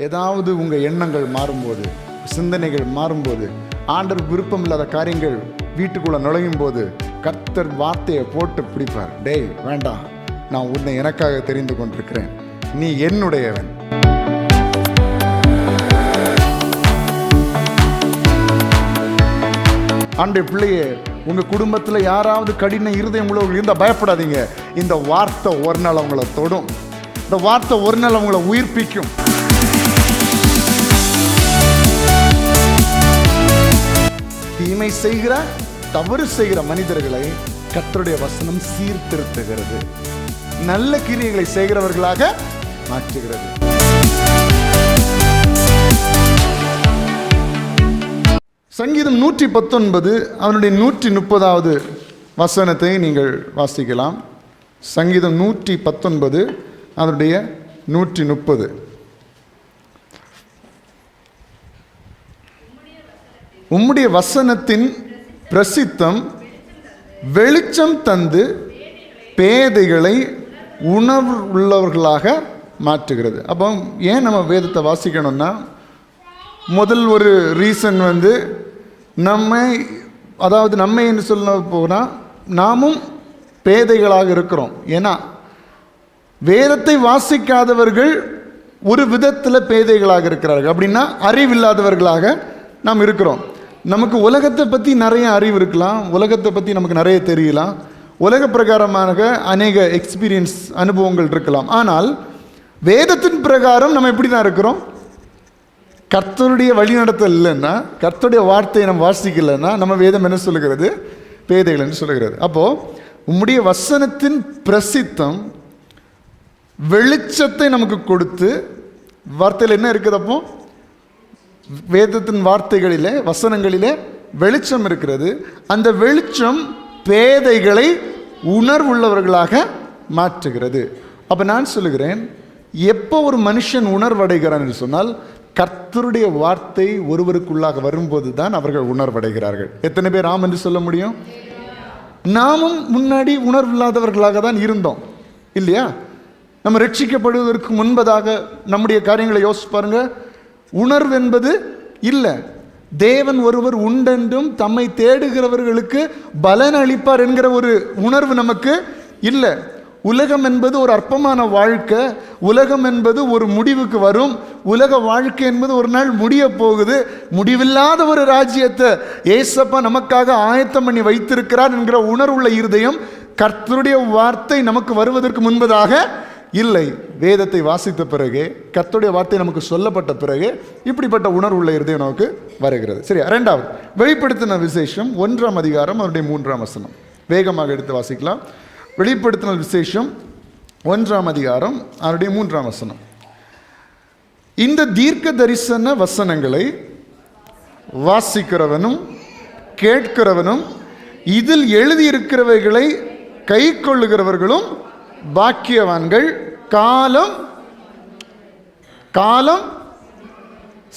ஏதாவது உங்கள் எண்ணங்கள் மாறும்போது, சிந்தனைகள் மாறும்போது, ஆண்டவர் விருப்பம் இல்லாத காரியங்கள் வீட்டுக்குள்ளே நுழையும் போது கர்த்தர் வார்த்தையை போட்டு பிடிப்பார். டேய் வேண்டாம், நான் உன்னை எனக்காக தெரிந்து கொண்டிருக்கிறேன், நீ என்னுடையவன். ஆண்டே பிள்ளையே, உங்கள் குடும்பத்தில் யாராவது கடின இருதயம் உள்ளவர்கள் இருந்தால் பயப்படாதீங்க. இந்த வார்த்தை ஒரு நாள் அவங்கள தொடும். இந்த வார்த்தை ஒரு நாள் அவங்கள உயிர்ப்பிக்கும். தீமை செய்கிற, தவறு செய்கிற மனிதர்களை கர்த்தருடைய வசனம் சீர்திருத்துகிறது, நல்ல கிரியைகளை செய்கிறவர்களாக மாற்றுகிறது. சங்கீதம் 119 அவனுடைய 130வது வசனத்தை நீங்கள் வாசிக்கலாம். சங்கீதம் 119 அதனுடைய 130. உம்முடைய வசனத்தின் பிரசித்தம் வெளிச்சம் தந்து பேதைகளை உணர்வு உள்ளவர்களாக மாற்றுகிறது. அப்போ ஏன் நம்ம வேதத்தை வாசிக்கணும்னா, முதல் ஒரு ரீசன் நம்ம என்று சொல்ல போனால் நாமும் பேதைகளாக இருக்கிறோம். ஏன்னா வேதத்தை வாசிக்காதவர்கள் ஒரு விதத்தில் பேதைகளாக இருக்கிறார்கள். அப்படின்னா அறிவில்லாதவர்களாக நாம் இருக்கிறோம். நமக்கு உலகத்தை பற்றி நிறைய அறிவு இருக்கலாம், உலகத்தை பற்றி நமக்கு நிறைய தெரியலாம், உலக பிரகாரமாக அநேக எக்ஸ்பீரியன்ஸ் அனுபவங்கள் இருக்கலாம். ஆனால் வேதத்தின் பிரகாரம் நம்ம எப்படி தான் இருக்கிறோம்? கர்த்தருடைய வழிநடத்தல் இல்லைன்னா, கர்த்தருடைய வார்த்தையை நம்ம வாசிக்கலைன்னா நம்ம வேதம் என்ன சொல்லுகிறது? பேதைகள் என்று சொல்லுகிறது. அப்போது உம்முடைய வசனத்தின் பிரசித்தம் வெளிச்சத்தை நமக்கு கொடுத்து, வார்த்தையில் என்ன இருக்குது? அப்போ வேதத்தின் வார்த்தைகளிலே, வசனங்களிலே வெளிச்சம் இருக்கிறது. அந்த வெளிச்சம் பேதைகளை உணர்வுள்ளவர்களாக மாற்றுகிறது. அப்போ நான் சொல்லுகிறேன், எப்போ ஒரு மனுஷன் உணர்வடைகிறான் என்று சொன்னால், கர்த்தருடைய வார்த்தை ஒருவருக்குள்ளாக வரும்போது தான் அவர்கள் உணர்வடைகிறார்கள். எத்தனை பேர் ஆம் என்று சொல்ல முடியும்? நாமும் முன்னாடி உணர்வில்லாதவர்களாக தான் இருந்தோம் இல்லையா? நம்ம ரட்சிக்கப்படுவதற்கு முன்பதாக நம்முடைய காரியங்களை யோசிச்சு பாருங்க. உணர்வு என்பது இல்லை. தேவன் ஒருவர் உண்டென்றும் தம்மை தேடுகிறவர்களுக்கு பலன் அளிப்பார் என்கிற ஒரு உணர்வு நமக்கு இல்லை. உலகம் என்பது ஒரு அற்பமான வாழ்க்கை, உலகம் என்பது ஒரு முடிவுக்கு வரும், உலக வாழ்க்கை என்பது ஒரு நாள் முடிய போகுது, முடிவில்லாத ஒரு ராஜ்யத்தை ஏசப்பா நமக்காக ஆயத்தம் பண்ணி வைத்திருக்கிறார் என்கிற உணர்வுள்ள இருதயம் கர்த்தருடைய வார்த்தை நமக்கு வருவதற்கு முன்பதாக இல்லை. வேதத்தை வாசித்த பிறகு, கர்த்தருடைய வார்த்தை நமக்கு சொல்லப்பட்ட பிறகு இப்படிப்பட்ட உணர்வுள்ள இருதயம் நமக்கு வருகிறது. சரி, இரண்டாவது வெளிப்படுத்தின விசேஷம் 1ஆம் அதிகாரம் அவருடைய 3ஆம் வசனம். வேகமாக எடுத்து வாசிக்கலாம். வெளிப்படுத்தின விசேஷம் 1ஆம் அதிகாரம் அவருடைய 3ஆம் வசனம். இந்த தீர்க்க தரிசன வசனங்களை வாசிக்கிறவனும் கேட்கிறவனும் இதில் எழுதியிருக்கிறவைகளை கை கொள்ளுகிறவர்களும் பாக்கியவான்கள், காலம் காலம்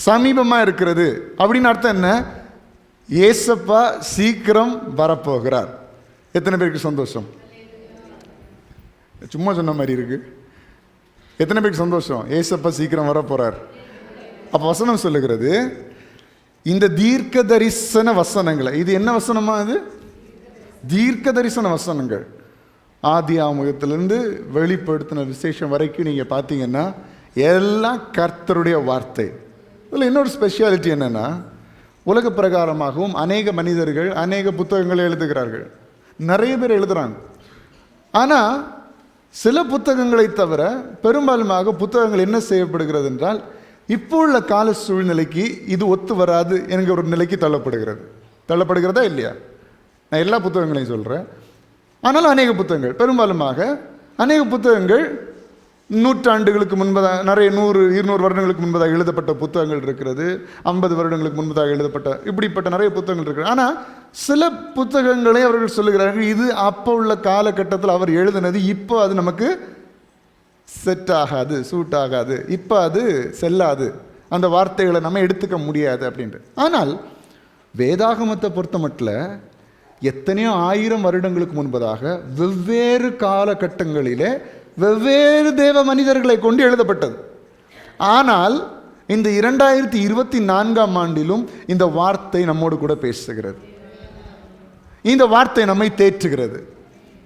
சமீபமாக இருக்கிறது. அப்படின்னு அர்த்தம் என்ன? ஏசப்பா சீக்கிரம் வரப்போகிறார். எத்தனை பேருக்கு சந்தோஷம்? சும்மா சொன்ன மாதிரி இருக்கு. எத்தனை பேருக்கு சந்தோஷம்? ஏசப்பா சீக்கிரம் வரப்போறார். அப்போ வசனம் சொல்லுகிறது, இந்த தீர்க்க தரிசன வசனங்களை, இது என்ன வசனமா? இது தீர்க்க தரிசன வசனங்கள். ஆதி ஆமுகத்திலிருந்து வெளிப்படுத்தின விசேஷம் வரைக்கும் நீங்கள் பார்த்தீங்கன்னா எல்லாம் கர்த்தருடைய வார்த்தை. இதில் இன்னொரு ஸ்பெஷாலிட்டி என்னென்னா, உலக பிரகாரமாகவும் அநேக மனிதர்கள் அநேக புத்தகங்களை எழுதுகிறார்கள், நிறைய பேர் எழுதுகிறாங்க. ஆனால் சில புத்தகங்களை தவிர பெரும்பாலுமாக புத்தகங்கள் என்ன செய்யப்படுகிறது என்றால், இப்போ உள்ள கால சூழ்நிலைக்கு இது ஒத்து வராது என்கிற ஒரு நிலைக்கு தள்ளப்படுகிறதா இல்லையா? நான் எல்லா புத்தகங்களையும் சொல்கிறேன். ஆனாலும் அநேக புத்தகங்கள், பெரும்பாலுமாக அநேக புத்தகங்கள் நூற்றாண்டுகளுக்கு முன்பதாக, நிறைய 100-200 வருடங்களுக்கு முன்பதாக எழுதப்பட்ட புத்தகங்கள் இருக்கிறது, 50 வருடங்களுக்கு முன்பதாக எழுதப்பட்ட இப்படிப்பட்ட நிறைய புத்தகங்கள் இருக்கிறது. ஆனால் சில புத்தகங்களை அவர்கள் சொல்லுகிறார்கள், இது அப்போ உள்ள காலகட்டத்தில் அவர் எழுதினது, இப்போ அது நமக்கு செட் ஆகாது, சூட் ஆகாது, இப்போ அது செல்லாது, அந்த வார்த்தைகளை நம்ம எடுத்துக்க முடியாது அப்படின்ட்டு. ஆனால் வேதாகமத்தை பொறுத்த மட்டும் எத்தனையோ 1000 வருடங்களுக்கு முன்பதாக வெவ்வேறு காலகட்டங்களிலே வெவ்வேறு தேவ மனிதர்களை கொண்டு எழுதப்பட்டது. ஆனால் இந்த 2024ஆம் ஆண்டிலும் இந்த வார்த்தை நம்மோடு கூட பேசுகிறது. இந்த வார்த்தை நம்மை தேற்றுகிறது.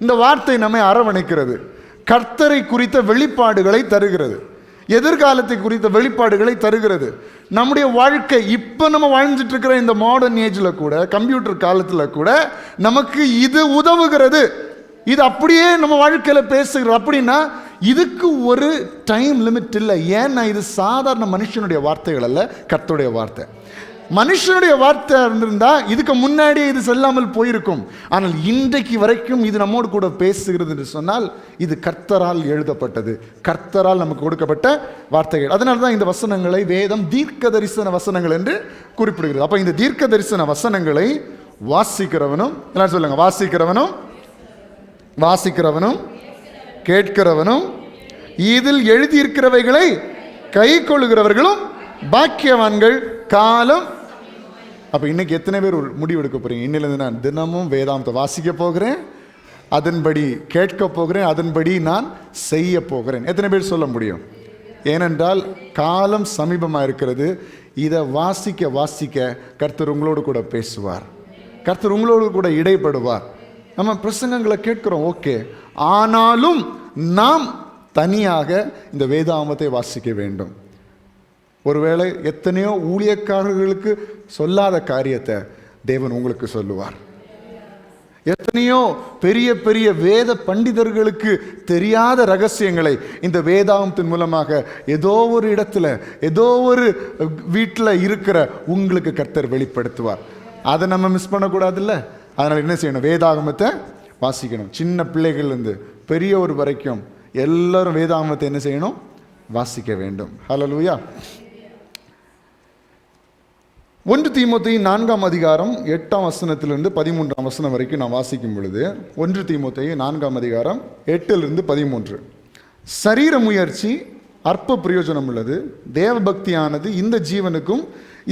இந்த வார்த்தை நம்மை அரவணைக்கிறது. கர்த்தரை குறித்த வெளிப்பாடுகளை தருகிறது. எதிர்காலத்தை குறித்த வெளிப்பாடுகளை தருகிறது. நம்முடைய வாழ்க்கை இப்போ நம்ம வாழ்ந்துட்டு இருக்கிற இந்த மாடர்ன் ஏஜில் கூட, கம்ப்யூட்டர் காலத்தில் கூட நமக்கு இது உதவுகிறது. இது அப்படியே நம்ம வாழ்க்கையில் பேசுகிறது. அப்படின்னா இதுக்கு ஒரு டைம் லிமிட் இல்லை. ஏன்னா இது சாதாரண மனுஷனுடைய வார்த்தைகள் அல்ல, கர்த்தருடைய வார்த்தை. மனுஷனுடைய வார்த்தை இருந்திருந்தா இதுக்கு முன்னாடியே இது செல்லாமல் போயிருக்கும். ஆனால் இன்றைக்கு வரைக்கும் இது நம்மோடு கூட பேசுகிறது என்று சொன்னால் இது கர்த்தரால் எழுதப்பட்டது, கர்த்தரால் நமக்கு கொடுக்கப்பட்ட வார்த்தைகள். அதனால தான் இந்த வசனங்களை வேதம் தீர்க்க தரிசன வசனங்கள் என்று குறிப்பிடுகிறது. அப்போ இந்த தீர்க்க தரிசன வசனங்களை வாசிக்கிறவனும், எல்லாரும் சொல்லுங்க, வாசிக்கிறவனும் கேட்கிறவனும் இதில் எழுதியிருக்கிறவைகளை கை கொள்ளுகிறவர்களும் பாக்கியவான்கள். காலம். அப்போ இன்னைக்கு எத்தனை பேர் ஒரு முடிவு எடுக்க போறீங்க? இன்னிலிருந்து நான் தினமும் வேதாந்தத்தை வாசிக்க போகிறேன், அதன்படி கேட்க போகிறேன், அதன்படி நான் செய்ய போகிறேன். எத்தனை பேர் சொல்ல முடியும்? ஏனென்றால் காலம் சமீபமாக இருக்கிறது. இதை வாசிக்க வாசிக்க கர்த்தர் உங்களோடு கூட பேசுவார், கர்த்தர் உங்களோடு கூட இடைப்படுவார். நம்ம பிரசங்கங்களை கேட்கிறோம், ஓகே, ஆனாலும் நாம் தனியாக இந்த வேதாகமத்தை வாசிக்க வேண்டும். ஒருவேளை எத்தனையோ ஊழியக்காரர்களுக்கு சொல்லாத காரியத்தை தேவன் உங்களுக்கு சொல்லுவார். எத்தனையோ பெரிய பெரிய வேத பண்டிதர்களுக்கு தெரியாத ரகசியங்களை இந்த வேதாகமத்தின் மூலமாக ஏதோ ஒரு இடத்துல, ஏதோ ஒரு வீட்டில் இருக்கிற உங்களுக்கு கர்த்தர் வெளிப்படுத்துவார். அதை நம்ம மிஸ் பண்ணக்கூடாதுல்ல. அதனால் என்ன செய்யணும்? வேதாகமத்தை வாசிக்கணும். சின்ன பிள்ளைகள்லேருந்து பெரியவர் வரைக்கும் எல்லாரும் வேதாகமத்தை என்ன செய்யணும்? வாசிக்க வேண்டும். ஹல்லேலூயா. 1 தீமோத்தேயு 4ஆம் அதிகாரம் 8ஆம் வசனத்திலிருந்து 13ஆம் வசனம் வரைக்கும் நான் வாசிக்கும் பொழுது, 1 தீமோத்தேயு 4ஆம் அதிகாரம் 8லிருந்து 13, சரீர முயற்சி அற்ப பிரயோஜனம் உள்ளது, தேவ பக்தியானது இந்த ஜீவனுக்கும்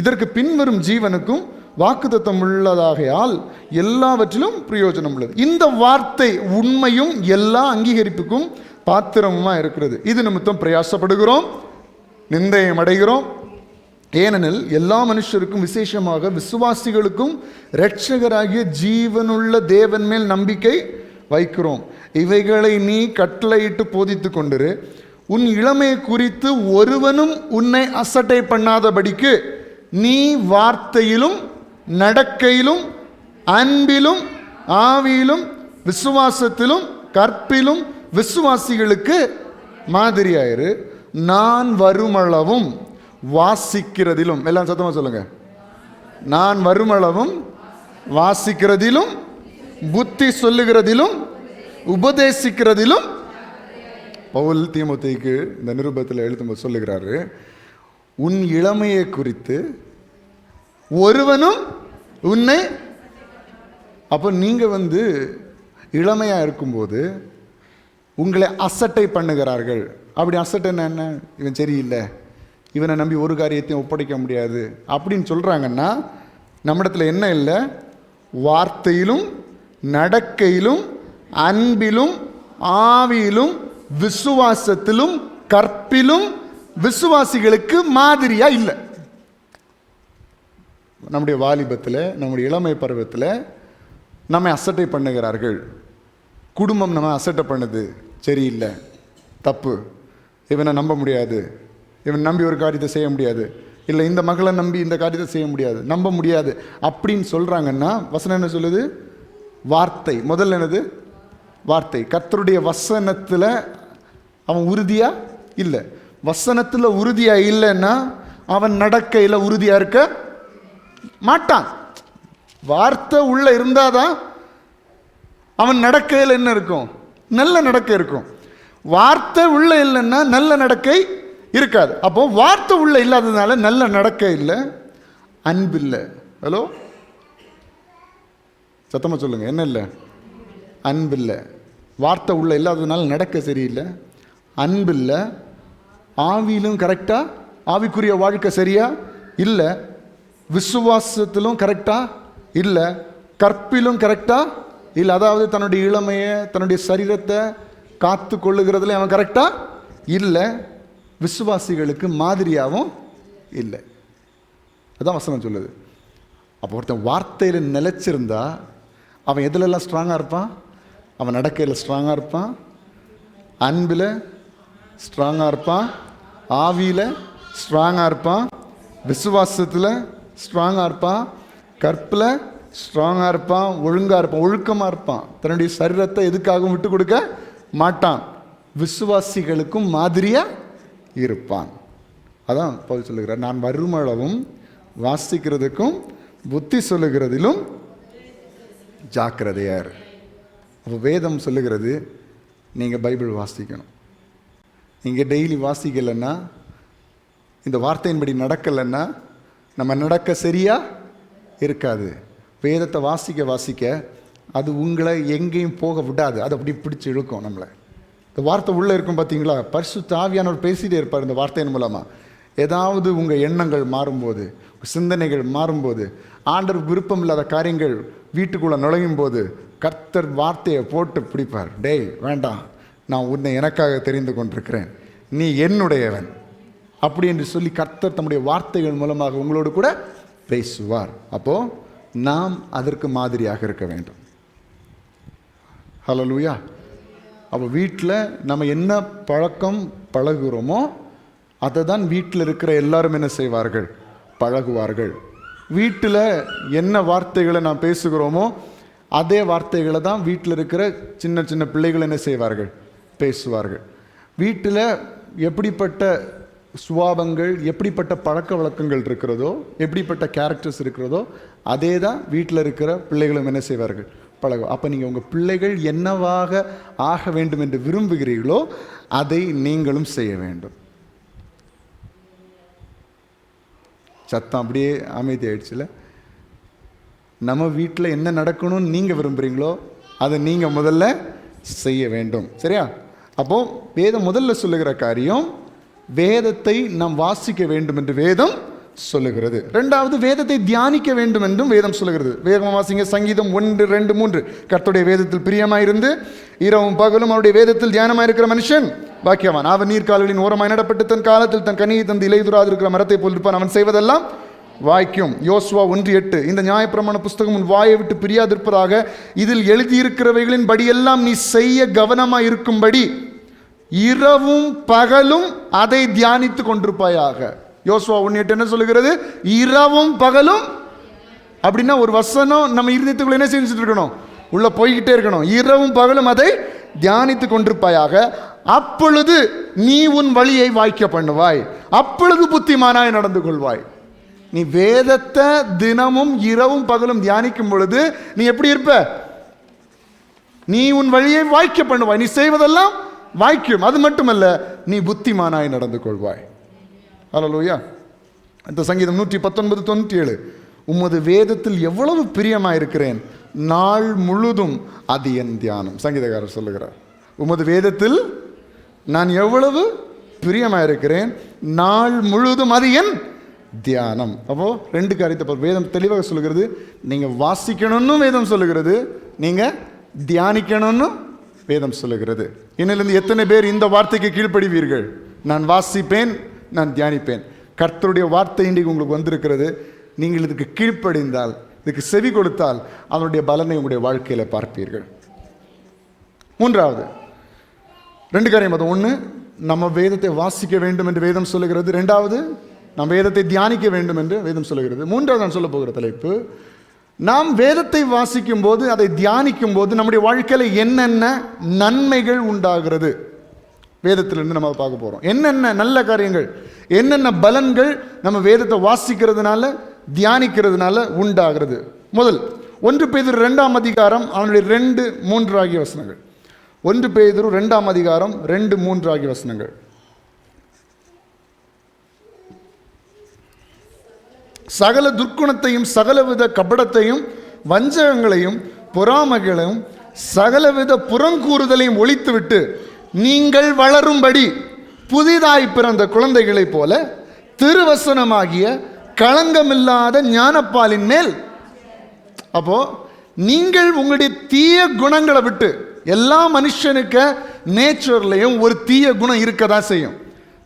இதற்கு பின்வரும் ஜீவனுக்கும் வாக்குத்தத்தம் உள்ளதாகையால் எல்லாவற்றிலும் பிரயோஜனம் உள்ளது. இந்த வார்த்தை உண்மையும் எல்லா அங்கீகரிப்புக்கும் பாத்திரமுமா இருக்கிறது. இது நிமித்தம் பிரயாசப்படுகிறோம், நிந்தையம் அடைகிறோம். ஏனெனில் எல்லா மனுஷருக்கும் விசேஷமாக விசுவாசிகளுக்கும் இரட்சகராகிய ஜீவனுள்ள தேவன் மேல் நம்பிக்கை வைக்கிறோம். இவைகளை நீ கட்டளையிட்டு போதித்து கொண்டிரு. உன் இளமையை குறித்து ஒருவனும் உன்னை அசட்டை பண்ணாதபடிக்கு நீ வார்த்தையிலும் நடக்கையிலும் அன்பிலும் ஆவியிலும் விசுவாசத்திலும் கற்பிலும் விசுவாசிகளுக்கு மாதிரியாயிரு. நான் வருமளவும் வாசிக்கிறதிலும், எல்லாம் சத்தமா சொல்லுங்க, நான் வருமளவும் வாசிக்கிறதிலும் புத்தி சொல்லுகிறதிலும் உபதேசிக்கிறதிலும். பவுல் தீமோத்தேயுக்கு இந்த நிருபத்தில் எழுதும்போது சொல்லுகிறாரு, உன் இளமையை குறித்து ஒருவனும் உன்னை. அப்போ நீங்கள் இளமையாக இருக்கும்போது உங்களை அசட்டை பண்ணுகிறார்கள். அப்படி அசட்டை என்ன? இவன் சரியில்லை, இவனை நம்பி ஒரு காரியத்தையும் ஒப்படைக்க முடியாது அப்படின்னு சொல்கிறாங்கன்னா நம்மிடத்தில் என்ன இல்லை? வார்த்தையிலும் நடக்கையிலும் அன்பிலும் ஆவியிலும் விசுவாசத்திலும் கற்பிலும் விசுவாசிகளுக்கு மாதிரியா இல்லை. நம்முடைய வாலிபத்தில், நம்முடைய இளமை பருவத்தில் நம்மை அசட்டை பண்ணுகிறார்கள். குடும்பம் நம்ம அசட்டை பண்ணுது, சரியில்லை, தப்பு, இவனை நம்ப முடியாது, இவன் நம்பி ஒரு காரியத்தை செய்ய முடியாது, இல்லை இந்த மகளை நம்பி இந்த காரியத்தை செய்ய முடியாது, நம்ப முடியாது அப்படின்னு சொல்கிறாங்கன்னா வசனம் என்ன சொல்லுது? வார்த்தை. முதல்ல என்னது? வார்த்தை. கர்த்தருடைய வசனத்தில் அவன் உறுதியாக இல்லை. வசனத்தில் உறுதியாக இல்லைன்னா அவன் நடக்கையில் உறுதியாக இருக்க மாட்டான். வார்த்தை உள்ள இருந்தாதான் அவன் நடக்கையில் என்ன இருக்கும்? நல்ல நடக்கை இருக்கும். வார்த்தை உள்ள இல்லைன்னா நல்ல நடக்கை இருக்காது. அப்போ வார்த்தை உள்ள இல்லாததுனால நல்ல நடக்கை இல்லை, அன்பு இல்லை. ஹலோ, சத்தமாக சொல்லுங்க, என்ன இல்லை? அன்பு இல்லை. வார்த்தை உள்ள இல்லாததுனால நடக்க சரியில்லை, அன்பு இல்லை, ஆவியிலும் கரெக்டாக ஆவிக்குரிய வாழ்க்கை சரியா இல்லை, விசுவாசத்திலும் கரெக்டாக இல்லை, கற்பிலும் கரெக்டாக இல்லை. அதாவது தன்னுடைய இளமையை, தன்னுடைய சரீரத்தை காத்து கொள்ளுகிறதுல அவன் கரெக்டாக இல்லை, விசுவாசிகளுக்கு மாதிரியாகவும் இல்லை. அதான் வசனம் சொல்லுது. அப்போ ஒருத்தன் வார்த்தையில் நிலைச்சிருந்தா அவன் எதுலெல்லாம் ஸ்ட்ராங்காக இருப்பான்? அவன் நடக்கையில் ஸ்ட்ராங்காக இருப்பான், அன்பில் ஸ்ட்ராங்காக இருப்பான், ஆவியில் ஸ்ட்ராங்காக இருப்பான், விசுவாசத்தில் ஸ்ட்ராங்காக இருப்பான், கற்பில் ஸ்ட்ராங்காக இருப்பான், ஒழுங்காக இருப்பான், ஒழுக்கமாக இருப்பான், தன்னுடைய சரீரத்தை எதுக்காகவும் விட்டு கொடுக்க மாட்டான், விசுவாசிகளுக்கும் மாதிரியாக இருப்பான். அதான் பவுல் சொல்லுகிறார், நான் வருமளவும் வாசிக்கிறதுக்கும் புத்தி சொல்லுகிறதிலும் ஜாக்கிரதையார். அப்போ வேதம் சொல்லுகிறது நீங்கள் பைபிள் வாசிக்கணும். நீங்கள் டெய்லி வாசிக்கலைன்னா, இந்த வார்த்தையின்படி நடக்கலைன்னா நம்ம நடக்க சரியாக இருக்காது. வேதத்தை வாசிக்க வாசிக்க அது உங்களை எங்கேயும் போக விடாது, அது அப்படி பிடிச்சி இழுக்கும் நம்மளை. இந்த வார்த்தை உள்ளே இருக்கும் பார்த்தீங்களா, பரிசுத்த ஆவியானவர் பேசிகிட்டே இருப்பார் இந்த வார்த்தையின் மூலமாக. ஏதாவது உங்கள் எண்ணங்கள் மாறும்போது, சிந்தனைகள் மாறும்போது, ஆண்டவர் விருப்பம் இல்லாத காரியங்கள் வீட்டுக்குள்ளே நுழையும் போது கர்த்தர் வார்த்தையை போட்டு பிடிப்பார். டேய் வேண்டாம், நான் உன்னை எனக்காக தெரிந்து கொண்டிருக்கிறேன், நீ என்னுடையவன் அப்படி என்று சொல்லி கர்த்தர் தம்முடைய வார்த்தைகள் மூலமாக உங்களோடு கூட பேசுவார். அப்போது நாம் அதற்கு மாதிரியாக இருக்க வேண்டும். ஹல்லேலூயா. அப்போ வீட்டில் நம்ம என்ன பழக்கம் பழகுகிறோமோ அதை தான் வீட்டில் இருக்கிற எல்லாரும் என்ன செய்வார்கள்? பழகுவார்கள். வீட்டில் என்ன வார்த்தைகளை நாம் பேசுகிறோமோ அதே வார்த்தைகளை தான் வீட்டில் இருக்கிற சின்ன சின்ன பிள்ளைகள் என்ன செய்வார்கள்? பேசுவார்கள். வீட்டில் எப்படிப்பட்ட சுபாவங்கள், எப்படிப்பட்ட பழக்க வழக்கங்கள் இருக்கிறதோ, எப்படிப்பட்ட கேரக்டர்ஸ் இருக்கிறதோ அதே தான் வீட்டில் இருக்கிற பிள்ளைகளும் என்ன செய்வார்கள்? பழகும். அப்போ நீங்கள் உங்கள் பிள்ளைகள் என்னவாக ஆக வேண்டும் என்று விரும்புகிறீர்களோ அதை நீங்களும் செய்ய வேண்டும். சத்தம் அப்படியே அமைதி ஆயிடுச்சுல. நம்ம வீட்டில் என்ன நடக்கணும்னு நீங்கள் விரும்புகிறீங்களோ அதை நீங்கள் முதல்ல செய்ய வேண்டும். சரியா? அப்போது வேதம் முதல்ல சொல்லுகிற காரியம், வேதத்தை நாம் வாசிக்க வேண்டும் என்று வேதம் சொல்லுகிறது. ரெண்டாவது, வேதத்தை தியானிக்க வேண்டும் என்றும் வேதம் சொல்லுகிறது. வேதம் வாசிங்க. சங்கீதம் 1, 2, 3. கர்த்தருடைய வேதத்தில் பிரியமாயிருந்து இரவும் பகலும் அவருடைய வேதத்தில் தியானமாயிருக்கிற மனுஷன் பாக்கியவான். அவன் நீர்க்கால்களின் ஓரமாய் நடப்பட்டு தன் காலத்தில் தன் கனியை தந்து இலையுதிராது இருக்கிற மரத்தை போல் இருப்பான். அவன் செய்வதெல்லாம் வாய்க்கும். யோசுவா 1:8. இந்த நியாயப்பிரமாண புஸ்தகம் உன் வாயை விட்டு பிரியாதிருப்பதாக, இதில் எழுதியிருக்கிறவைகளின் படியெல்லாம் நீ செய்ய கவனமாய் இருக்கும்படி இரவும் பகலும் அதை தியானித்து கொண்டிருப்பாயாக. யோசுவா 1:8 என்ன சொல்லுகிறது? இரவும் பகலும். அப்படின்னா ஒரு வசனம் நம்ம இருதயத்துக்குள்ள என்ன செஞ்சுட்டு இருக்கணும்? உள்ள போய்கிட்டே இருக்கணும். இரவும் பகலும் அதை தியானித்து கொண்டிருப்பாயாக, அப்பொழுது நீ உன் வழியை வாய்க்க பண்ணுவாய், அப்பொழுது புத்திமானாய் நடந்து கொள்வாய். நீ வேதத்தை தினமும் இரவும் பகலும் தியானிக்கும் பொழுது நீ எப்படி இருப்ப? நீ உன் வழியை வாய்க்க பண்ணுவாய், நீ செய்வதெல்லாம் வாய்க்கும். அது மட்டுமல்ல, நீ புத்திமானாய் நடந்து கொள்வாய். ஹல்லேலூயா. இந்த சங்கீதம் 119:97. உமது வேதத்தில் எவ்வளவு பிரியமாயிருக்கிறேன், நாள் முழுதும் அது என் தியானம். சங்கீதக்காரர் சொல்லுகிறார், உமது வேதத்தில் நான் எவ்வளவு பிரியமாயிருக்கிறேன், நாள் முழுதும் அது என் தியானம். அப்போ ரெண்டு காரியத்தை வேதம் தெளிவாக சொல்லுகிறது. நீங்க வாசிக்கணும்னு வேதம் சொல்லுகிறது, நீங்க தியானிக்கணும்னு வேதம் சொல்லுகிறது. இன்னிலிருந்து எத்தனை பேர் இந்த வார்த்தைக்கு கீழ்ப்படிவீர்கள்? நான் வாசிப்பேன், நான் தியானிப்பேன். கர்த்தருடைய வார்த்தை இன்றைக்கு உங்களுக்கு வந்திருக்கிறது. நீங்கள் இதுக்கு கீழ்ப்படிந்தால், இதுக்கு செவி கொடுத்தால் அதனுடைய பலனை உங்களுடைய வாழ்க்கையில் பார்ப்பீர்கள். மூன்றாவது, ரெண்டு காரியம். அது ஒன்று, நம்ம வேதத்தை வாசிக்க வேண்டும் என்று வேதம் சொல்லுகிறது. ரெண்டாவது, நம்ம வேதத்தை தியானிக்க வேண்டும் என்று வேதம் சொல்லுகிறது. மூன்றாவது நான் சொல்ல போகிற தலைப்பு, நாம் வேதத்தை வாசிக்கும் போது, அதை தியானிக்கும் போது நம்முடைய வாழ்க்கையில் என்னென்ன நன்மைகள் உண்டாகிறது வேதத்திலிருந்து நம்ம பார்க்க போகிறோம். என்னென்ன நல்ல காரியங்கள், என்னென்ன பலன்கள் நம்ம வேதத்தை வாசிக்கிறதுனால தியானிக்கிறதுனால உண்டாகிறது. முதல் 1 பேதுரு 2ஆம் அதிகாரம் அவனுடைய 2, 3 ஆகிய வசனங்கள். 1 பேதுரு 2ஆம் அதிகாரம் 2, 3 ஆகிய வசனங்கள். சகல துர்க்குணத்தையும் சகலவித கபடத்தையும் வஞ்சகங்களையும் பொறாமைகளையும் சகலவித புறங்கூறுதலையும் ஒழித்துவிட்டு நீங்கள் வளரும்படி புதிதாய் பிறந்த குழந்தைகளைப் போல திருவசனமாகிய களங்கமில்லாத ஞானப்பாலின் மேல். அப்போ நீங்கள் உங்களுடைய தீய குணங்களை விட்டு, எல்லா மனுஷனுக்கு நேச்சர்லையும் ஒரு தீய குணம் இருக்கதான் செய்யும்.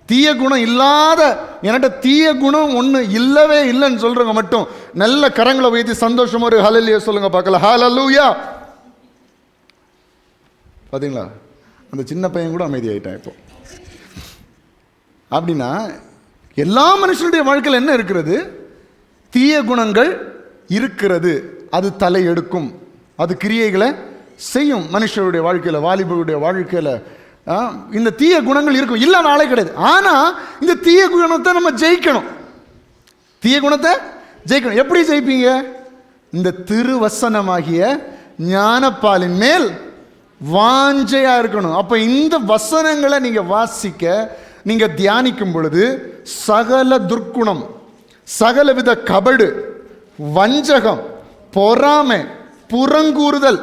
தீய குணம் இல்லாத, என்கிட்ட தீய குணம் ஒன்று இல்லவே இல்லைன்னு சொல்றவங்க மட்டும் நல்ல கரங்களை வைத்து சந்தோஷமா ஒரு ஹல்லேலூயா சொல்லுங்க பார்க்கலாம். ஹல்லேலூயா. பார்த்தீங்களா, அந்த சின்ன பையன் கூட அமைதியாயிட்டான் இப்போ. அப்படின்னா எல்லா மனுஷனுடைய வாழ்க்கையில் என்ன இருக்கிறது? தீய குணங்கள் இருக்கிறது. அது தலை எடுக்கும், அது கிரியைகளை செய்யும். மனுஷருடைய வாழ்க்கையில், வாலிபருடைய வாழ்க்கையில் இந்த தீய குணங்கள் இருக்கும், இல்ல நாளே கிடையாது. ஆனா இந்த தீய குணத்தை நம்ம ஜெயிக்கணும். தீய குணத்தை ஜெயிக்கணும். எப்படி ஜெயிப்பீங்க? இந்த திருவசனமாகிய ஞானப்பாலின் மேல் வாஞ்சையா இருக்கணும். அப்ப இந்த வசனங்களை நீங்க வாசிக்க, நீங்க தியானிக்கும் பொழுது சகல துர்க்குணம், சகலவித கபடு, வஞ்சகம், பொறாமை, புறங்கூறுதல்,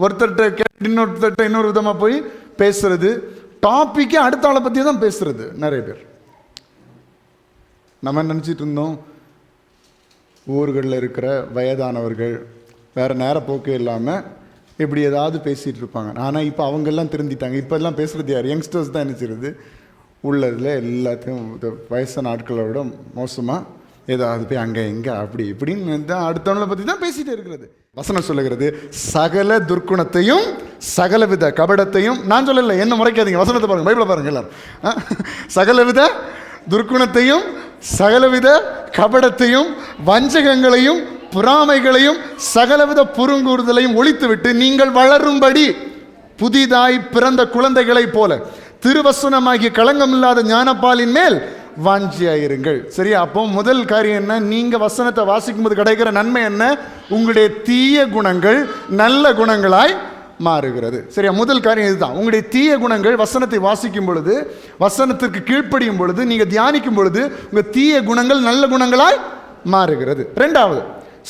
ஒருத்தர்கிட்ட இன்னொருத்தர்கிட்ட இன்னொரு விதமா போய் பேசுறது, டாபிக்கே அடுத்த ஆளை பற்றி தான் பேசுறது. நிறைய பேர் நம்ம நினச்சிட்டு இருந்தோம், ஊர்களில் இருக்கிற வயதானவர்கள் வேறு நேர போக்கே இல்லாமல் இப்படி ஏதாவது பேசிகிட்டு இருப்பாங்க. ஆனால் இப்போ அவங்கெல்லாம் திருந்திட்டாங்க. இப்போ எல்லாம் பேசுகிறது யார்? யங்ஸ்டர்ஸ் தான் நினச்சிருது. உள்ளதில் எல்லாத்தையும் வயசான ஆட்களை விட மோசமாக ஏதாவது போய் அங்கே எங்கே அப்படி இப்படின்னு தான் அடுத்தவங்களை பற்றி தான் பேசிகிட்டே இருக்கிறது. வசனம் சொல்லுகிறது, சகல துர்க்குணத்தையும் சகலவித கபடத்தையும். நான் சொல்லலை, என்ன முறைக்காதீங்க, வசனத்தை பாருங்க, பைபிளை பாருங்க எல்லாரும். சகலவித துர்க்குணத்தையும் சகலவித கபடத்தையும் வஞ்சகங்களையும் பொறாமைகளையும் சகலவித புறங்கூறுதலையும் ஒழித்துவிட்டு நீங்கள் வளரும்படி புதிதாய் பிறந்த குழந்தைகளைப் போல திருவசனமாகிய களங்கமில்லாத ஞானப்பாலின் மேல் வாஞ்சியாயிருங்கள். சரியா? அப்போ முதல் காரியம் என்ன? நீங்க வசனத்தை வாசிக்கும் போது கிடைக்கிற நன்மை என்ன? உங்களுடைய தீய குணங்கள் நல்ல குணங்களாய் மாறுகிறது. சரியா? முதல் காரியம் இதுதான். உங்களுடைய தீய குணங்கள் வசனத்தை வாசிக்கும் பொழுது, வசனத்திற்கு கீழ்ப்படியும் பொழுது, நீங்க தியானிக்கும் பொழுது உங்க தீய குணங்கள் நல்ல குணங்களாய் மாறுகிறது. இரண்டாவது,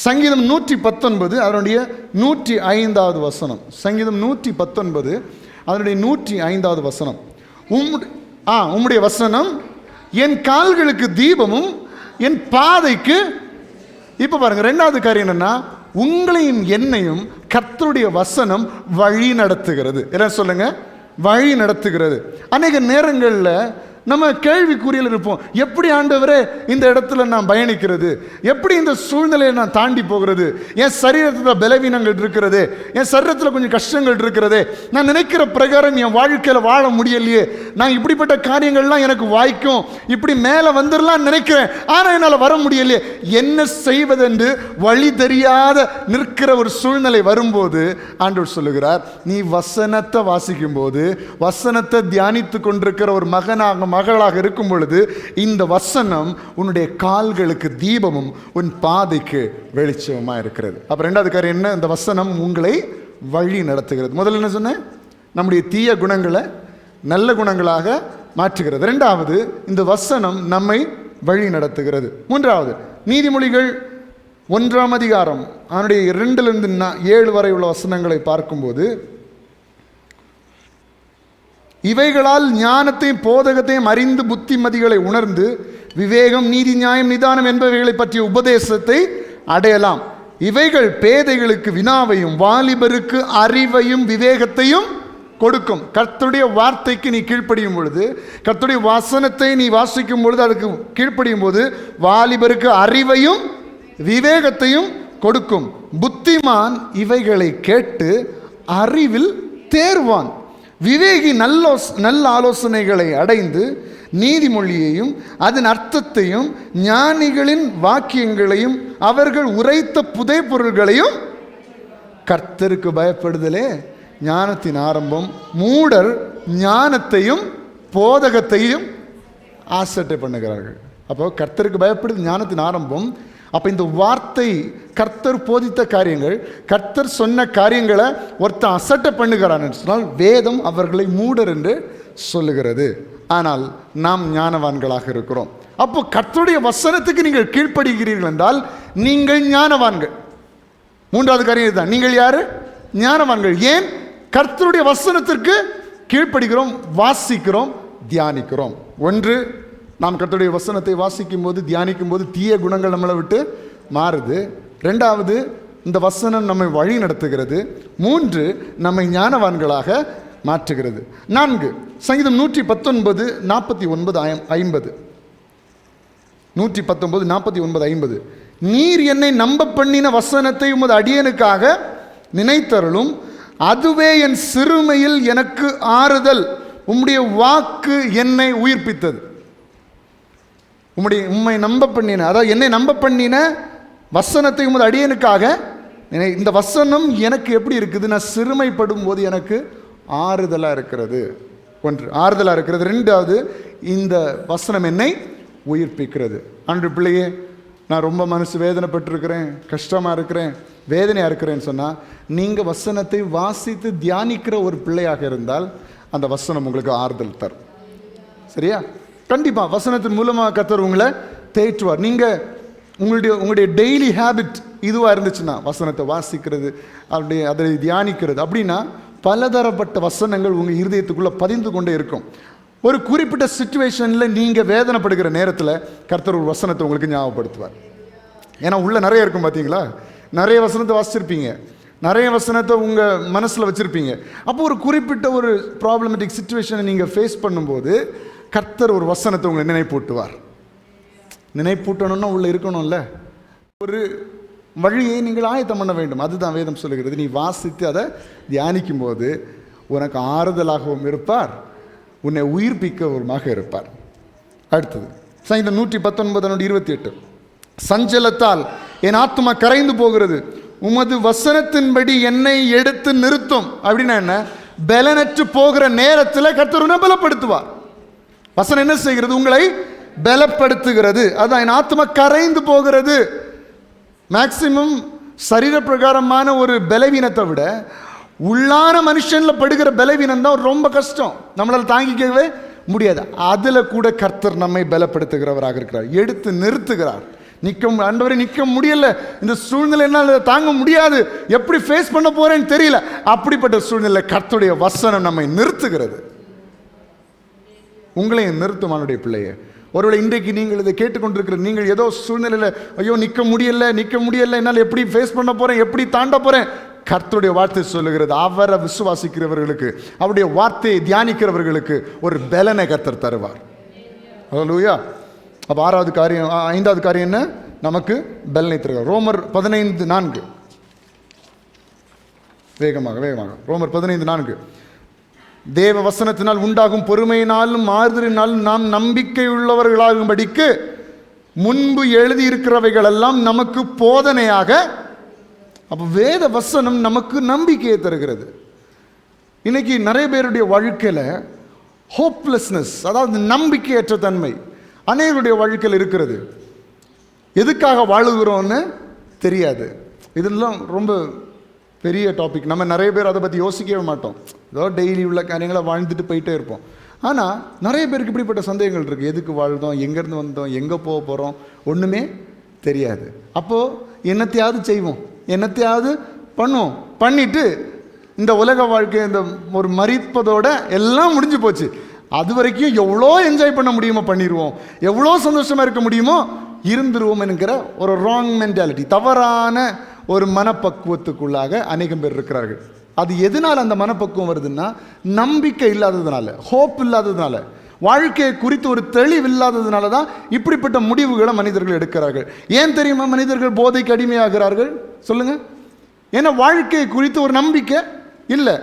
சங்கீதம் 119 அதனுடைய 105வது வசனம். சங்கீதம் 119 அதனுடைய 105வது வசனம். உம்முடைய வசனம் என் கால்களுக்கு தீபமும் என் பாதைக்கு. இப்ப பாருங்க, ரெண்டாவது காரியம் என்னன்னா, உங்களையும் என்னையும் கர்த்தருடைய வசனம் வழி நடத்துகிறது. என்ன சொல்லுங்க? வழி நடத்துகிறது. அநேக நேரங்களில் நம்ம கேள்விக்குறியில் இருப்போம். எப்படி ஆண்டவரே இந்த இடத்துல நான் பயணிக்கிறது? எப்படி இந்த சூழ்நிலையை நான் தாண்டி போகிறது? என் சரீரத்தில் பலவீனங்கள் இருக்கிறது, என் சரீரத்தில் கொஞ்சம் கஷ்டங்கள் இருக்கிறது, நான் நினைக்கிற பிரகாரம் என் வாழ்க்கையில் வாழ முடியலையே, நான் இப்படிப்பட்ட காரியங்கள்லாம் எனக்கு வாய்க்கும், இப்படி மேலே வந்துடலாம் நினைக்கிறேன், ஆனால் என்னால் வர முடியலையே, என்ன செய்வதென்று வழி தெரியாத நிற்கிற ஒரு சூழ்நிலை வரும்போது ஆண்டவர் சொல்லுகிறார், நீ வசனத்தை வாசிக்கும் போது, வசனத்தை தியானித்து கொண்டிருக்கிற ஒரு மகளாக இருக்கும் பொழுது இந்த வசனம் உன்னுடைய கால்களுக்கு தீபமும் உன் பாதைக்கு வெளிச்சமா இருக்கிறது. அப்ப ரெண்டாவது காரியம் என்ன? இந்த வசனம் உங்களை வழி நடத்துகிறது. முதல்ல என்ன சொன்னேன்? நம்முடைய தீய குணங்களை நல்ல குணங்களாக மாற்றுகிறது. இரண்டாவது, இந்த வசனம் நம்மை வழி நடத்துகிறது. மூன்றாவது, நீதிமொழிகள் 1ஆம் அதிகாரம் அதனுடைய 2லிருந்து 7 வரை உள்ள வசனங்களை பார்க்கும்போது, இவைகளால் ஞானத்தையும் போதகத்தையும் அறிந்து புத்திமதிகளை உணர்ந்து விவேகம், நீதி, நியாயம், நிதானம் என்பவைகளை பற்றிய உபதேசத்தை அடையலாம். இவைகள் பேதைகளுக்கு வினாவையும் வாலிபருக்கு அறிவையும் விவேகத்தையும் கொடுக்கும். கர்த்தருடைய வார்த்தைக்கு நீ கீழ்ப்படியும் பொழுது, கர்த்தருடைய வசனத்தை நீ வாசிக்கும் பொழுது, அதுக்கு கீழ்ப்படியும் போது வாலிபருக்கு அறிவையும் விவேகத்தையும் கொடுக்கும். புத்திமான் இவைகளை கேட்டு அறிவில் தேர்வான். விவேகி நல்ல ஆலோசனைகளை அடைந்து நீதிமொழியையும் அதன் அர்த்தத்தையும் ஞானிகளின் வாக்கியங்களையும் அவர்கள் உரைத்த புதை பொருள்களையும். கர்த்தருக்கு பயப்படுதலே ஞானத்தின் ஆரம்பம். மூடர் ஞானத்தையும் போதகத்தையும் ஆசட்டை பண்ணுகிறார்கள். அப்போ கர்த்தருக்கு பயப்படுது ஞானத்தின் ஆரம்பம். அப்போ இந்த வார்த்தை, கர்த்தர் போதித்த காரியங்கள், கர்த்தர் சொன்ன காரியங்களை ஒருத்தன் அசட்டை பண்ணுகிறான் என்று சொன்னால் வேதம் அவர்களை மூடர் என்று சொல்லுகிறது. ஆனால் நாம் ஞானவான்களாக இருக்கிறோம். அப்போ கர்த்தருடைய வசனத்துக்கு நீங்கள் கீழ்ப்படுகிறீர்கள் என்றால் நீங்கள் ஞானவான்கள். மூன்றாவது காரியம் இதுதான். நீங்கள் யாரு? ஞானவான்கள். ஏன்? கர்த்தருடைய வசனத்திற்கு கீழ்ப்படுகிறோம், வாசிக்கிறோம், தியானிக்கிறோம். ஒன்று, நாம் கர்த்தருடைய வசனத்தை வாசிக்கும் போது, தியானிக்கும் போது தீய குணங்கள் நம்மளை விட்டு மாறுது. ரெண்டாவது, இந்த வசனம் நம்மை வழி நடத்துகிறது. மூன்று, நம்மை ஞானவான்களாக மாற்றுகிறது. 4 சங்கீதம் 119 49 50. 119 49 50. நீர் என்னை நம்ப பண்ணின வசனத்தை உமது அடியனுக்காக நினைத்தருளும், அதுவே என் சிறுமையில் எனக்கு ஆறுதல். உம்முடைய வாக்கு என்னை உயிர்ப்பித்தது. உம்மை நம்ப பண்ணின, அதாவது என்னை நம்ப பண்ணின வசனத்தை உமது அடியனுக்காக. இந்த வசனம் எனக்கு எப்படி இருக்குது? நான் சிறுமைப்படும் போது எனக்கு ஆறுதலாக இருக்கிறது. ஒன்று, ஆறுதலாக இருக்கிறது. 2வது, இந்த வசனம் என்னை உயிர்ப்பிக்கிறது. அன்று பிள்ளையே, நான் ரொம்ப மனசு வேதனைப்பட்டிருக்கிறேன், கஷ்டமாக இருக்கிறேன், வேதனையாக இருக்கிறேன்னு சொன்னால், நீங்கள் வசனத்தை வாசித்து தியானிக்கிற ஒரு பிள்ளையாக இருந்தால் அந்த வசனம் உங்களுக்கு ஆறுதல் தரும். சரியா? கண்டிப்பாக வசனத்தின் மூலமாக கர்த்தர் உங்களை தேற்றுவார். நீங்கள் உங்களுடைய டெய்லி ஹேபிட் இதுவாக இருந்துச்சுன்னா, வசனத்தை வாசிக்கிறது, அப்படி அதை தியானிக்கிறது, அப்படின்னா பலதரப்பட்ட வசனங்கள் உங்கள் இருதயத்துக்குள்ளே பதிந்து கொண்டே இருக்கும். ஒரு குறிப்பிட்ட சிச்சுவேஷனில் நீங்கள் வேதனைப்படுகிற நேரத்தில் கர்த்தர் ஒரு வசனத்தை உங்களுக்கு ஞாபகப்படுத்துவார். ஏன்னா உள்ளே நிறைய இருக்கும். பார்த்தீங்களா? நிறைய வசனத்தை வாசிச்சிருப்பீங்க, நிறைய வசனத்தை உங்கள் மனசில் வச்சுருப்பீங்க. அப்போ ஒரு குறிப்பிட்ட ஒரு ப்ராப்ளமேட்டிக் சிச்சுவேஷனை நீங்கள் ஃபேஸ் பண்ணும்போது கர்த்தர் ஒரு வசனத்தை உங்களை நினைப்பூட்டுவார். நினைப்பூட்டணும்னா உள்ளே இருக்கணும்ல, ஒரு வழியை நீங்கள் ஆயத்தம் பண்ண வேண்டும். அதுதான் வேதம் சொல்லுகிறது. நீ வாசித்து அதை தியானிக்கும் போது உனக்கு ஆறுதலாகவும் இருப்பார், உன்னை உயிர்ப்பிக்கவுமாக இருப்பார். அடுத்தது சங்கீதம் 119 28. சஞ்சலத்தால் என் ஆத்மா கரைந்து போகிறது, உமது வசனத்தின்படி என்னை எடுத்து நிறுத்தும். அப்படின்னா என்ன? பலனற்று போகிற நேரத்தில் கர்த்தர் உன்னை பலப்படுத்துவார். வசனம் என்ன செய்கிறது? உங்களை பலப்படுத்துகிறது. அதான் என் ஆத்மா கரைந்து போகிறது. மேக்சிமம் சரீர பிரகாரமான ஒரு பலவீனத்தை விட உள்ளான மனுஷனில் படுகிற பலவீனம் தான் ரொம்ப கஷ்டம், நம்மளால் தாங்கிக்கவே முடியாது. அதில் கூட கர்த்தர் நம்மை பலப்படுத்துகிறவராக இருக்கிறார், எடுத்து நிறுத்துகிறார். ஆண்டவரே நிற்க முடியல, இந்த சூழ்நிலை என்னால் தாங்க முடியாது, எப்படி ஃபேஸ் பண்ண போறேன்னு தெரியல. அப்படிப்பட்ட சூழ்நிலை கர்த்தருடைய வசனம் நம்மை நிறுத்துகிறது. உங்களையும் நிறுத்தும் அவனுடைய பிள்ளையை. ஒருவேளை இன்றைக்கு நீங்கள் இதை கேட்டுக்கொண்டிருக்கிற நீங்கள் ஏதோ சூழ்நிலையில் ஐயோ நிற்க முடியல, என்னால் எப்படி ஃபேஸ் பண்ண போகிறேன், எப்படி தாண்ட போகிறேன், கர்த்தருடைய வார்த்தை சொல்லுகிறது, அவரை விசுவாசிக்கிறவர்களுக்கு, அவருடைய வார்த்தையை தியானிக்கிறவர்களுக்கு ஒரு பலனை கர்த்தர் தருவார். ஹல்லேலூயா. அப்போ 6வது காரியம், 5வது காரியம் என்ன? நமக்கு பலனை தருவார். ரோமர் 15:4. வேகமாக ரோமர் 15:4. தேவ வசனத்தினால் உண்டாகும் பொறுமையினாலும் ஆறுதலினாலும் நாம் நம்பிக்கை உள்ளவர்களாகும்படிக்கு முன்பு எழுதியிருக்கிறவைகள் எல்லாம் நமக்கு போதனையாக. அப்போ வேத வசனம் நமக்கு நம்பிக்கையை தருகிறது. இன்னைக்கு நிறைய பேருடைய வாழ்க்கையில் ஹோப்லெஸ்னஸ், அதாவது நம்பிக்கையற்ற தன்மை அநேகருடைய வாழ்க்கையில் இருக்கிறது. எதுக்காக வாழுகிறோன்னு தெரியாது. இதெல்லாம் ரொம்ப பெரிய டாபிக். நம்ம நிறைய பேர் அதை பற்றி யோசிக்கவே மாட்டோம். ஏதோ டெய்லி உள்ள காரியங்களை வாழ்ந்துட்டு போயிட்டே இருப்போம். ஆனால் நிறைய பேருக்கு இப்படிப்பட்ட சந்தேகங்கள் இருக்குது. எதுக்கு வாழ்ந்தோம், எங்கேருந்து வந்தோம், எங்கே போக போகிறோம், ஒன்றுமே தெரியாது. அப்போது என்னத்தையாவது செய்வோம், என்னத்தையாவது பண்ணுவோம், பண்ணிவிட்டு இந்த உலக வாழ்க்கை இந்த ஒரு மரிப்பதோட எல்லாம் முடிஞ்சு போச்சு. அது வரைக்கும் எவ்வளோ என்ஜாய் பண்ண முடியுமோ பண்ணிடுவோம், எவ்வளோ சந்தோஷமாக இருக்க முடியுமோ இருந்துருவோம் என்கிற ஒரு ராங் மென்டாலிட்டி, தவறான ஒரு மனப்பக்குவத்துக்குள்ளாக அநேகம் பேர் இருக்கிறார்கள். அது எதனால் அந்த மனப்பக்குவம் வருதுன்னா, நம்பிக்கை இல்லாததுனால, ஹோப் இல்லாததுனால, வாழ்க்கையை குறித்து ஒரு தெளிவு இல்லாததுனால தான் இப்படிப்பட்ட முடிவுகளை மனிதர்கள் எடுக்கிறார்கள். ஏன் தெரியுமா மனிதர்கள் போதைக்கு அடிமையாகிறார்கள்? சொல்லுங்க. ஏன்னா வாழ்க்கையை குறித்து ஒரு நம்பிக்கை இல்லை.